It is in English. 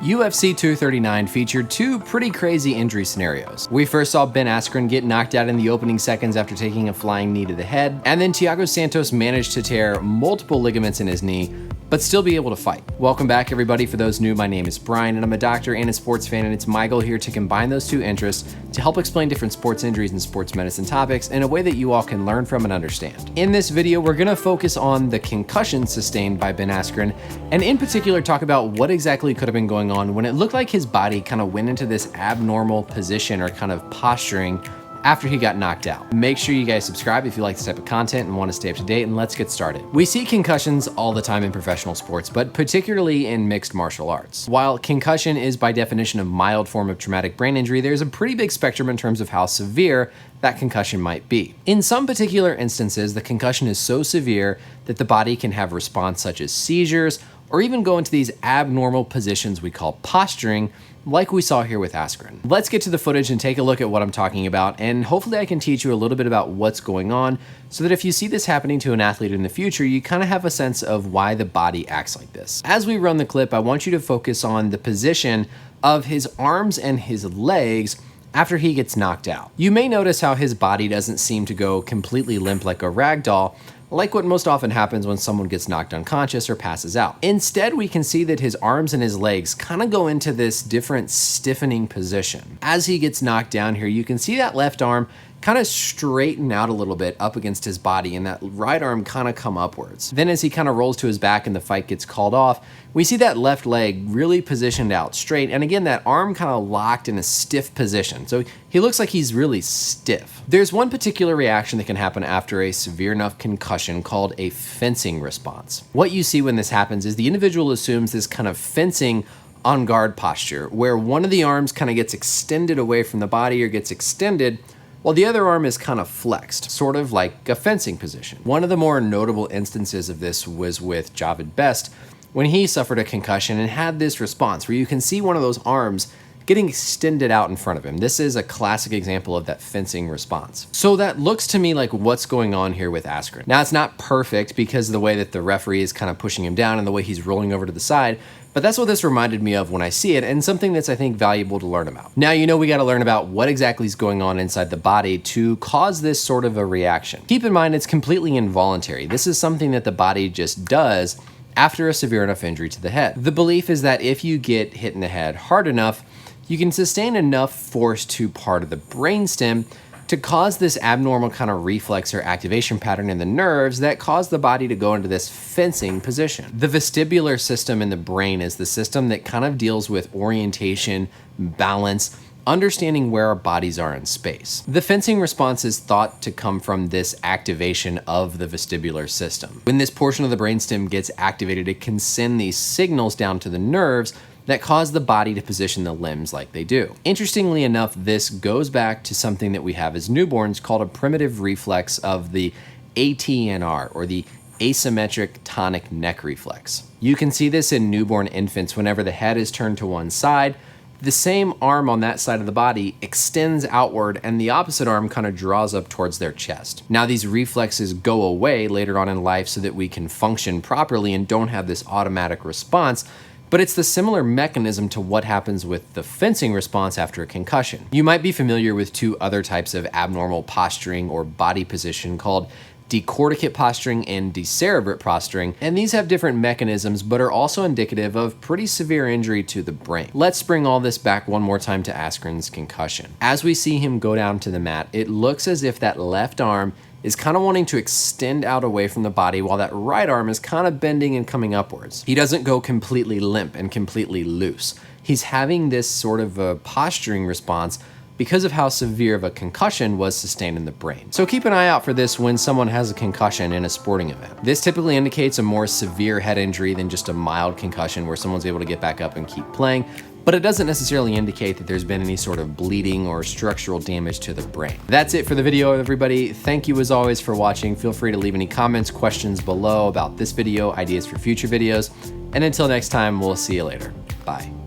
UFC 239 featured two pretty crazy injury scenarios. We first saw Ben Askren get knocked out in the opening seconds after taking a flying knee to the head, and then Thiago Santos managed to tear multiple ligaments in his knee, but still be able to fight. Welcome back, everybody. For those new, my name is Brian, and I'm a doctor and a sports fan, and it's my goal here to combine those two interests to help explain different sports injuries and sports medicine topics in a way that you all can learn from and understand. In this video, we're gonna focus on the concussion sustained by Ben Askren, and in particular talk about what exactly could have been going on when it looked like his body kind of went into this abnormal position or kind of posturing after he got knocked out. Make sure you guys subscribe if you like this type of content and want to stay up to date, and let's get started. We see concussions all the time in professional sports, but particularly in mixed martial arts. While concussion is by definition a mild form of traumatic brain injury, there's a pretty big spectrum in terms of how severe that concussion might be. In some particular instances, the concussion is so severe that the body can have response such as seizures, or even go into these abnormal positions we call posturing, like we saw here with Askren. Let's get to the footage and take a look at what I'm talking about, and hopefully I can teach you a little bit about what's going on so that if you see this happening to an athlete in the future, you kind of have a sense of why the body acts like this. As we run the clip, I want you to focus on the position of his arms and his legs after he gets knocked out. You may notice how his body doesn't seem to go completely limp like a rag doll, like what most often happens when someone gets knocked unconscious or passes out. Instead, we can see that his arms and his legs kind of go into this different stiffening position. As he gets knocked down here, you can see that left arm kind of straighten out a little bit up against his body, and that right arm kind of come upwards. Then as he kind of rolls to his back and the fight gets called off, we see that left leg really positioned out straight, and again, that arm kind of locked in a stiff position. So he looks like he's really stiff. There's one particular reaction that can happen after a severe enough concussion called a fencing response. What you see when this happens is the individual assumes this kind of fencing on guard posture, where one of the arms kind of gets extended away from the body or gets extended, while the other arm is kind of flexed, sort of like a fencing position. One of the more notable instances of this was with Javid Best, when he suffered a concussion and had this response where you can see one of those arms getting extended out in front of him. This is a classic example of that fencing response. So that looks to me like what's going on here with Askren. Now, it's not perfect because of the way that the referee is kind of pushing him down and the way he's rolling over to the side, but that's what this reminded me of when I see it, and something that's, I think, valuable to learn about. Now, you know we gotta learn about what exactly is going on inside the body to cause this sort of a reaction. Keep in mind, it's completely involuntary. This is something that the body just does after a severe enough injury to the head. The belief is that if you get hit in the head hard enough, you can sustain enough force to part of the brainstem to cause this abnormal kind of reflex or activation pattern in the nerves that cause the body to go into this fencing position. The vestibular system in the brain is the system that kind of deals with orientation, balance, understanding where our bodies are in space. The fencing response is thought to come from this activation of the vestibular system. When this portion of the brainstem gets activated, it can send these signals down to the nerves that cause the body to position the limbs like they do. Interestingly enough, this goes back to something that we have as newborns called a primitive reflex of the ATNR, or the asymmetric tonic neck reflex. You can see this in newborn infants whenever the head is turned to one side. The same arm on that side of the body extends outward and the opposite arm kind of draws up towards their chest. Now, these reflexes go away later on in life so that we can function properly and don't have this automatic response, but it's the similar mechanism to what happens with the fencing response after a concussion. You might be familiar with two other types of abnormal posturing or body position called decorticate posturing and decerebrate posturing, and these have different mechanisms but are also indicative of pretty severe injury to the brain. Let's bring all this back one more time to Askren's concussion. As we see him go down to the mat, it looks as if that left arm is kind of wanting to extend out away from the body while that right arm is kind of bending and coming upwards. He doesn't go completely limp and completely loose. He's having this sort of a posturing response because of how severe of a concussion was sustained in the brain. So keep an eye out for this when someone has a concussion in a sporting event. This typically indicates a more severe head injury than just a mild concussion where someone's able to get back up and keep playing, but it doesn't necessarily indicate that there's been any sort of bleeding or structural damage to the brain. That's it for the video, everybody. Thank you as always for watching. Feel free to leave any comments, questions below about this video, ideas for future videos, and until next time, we'll see you later. Bye.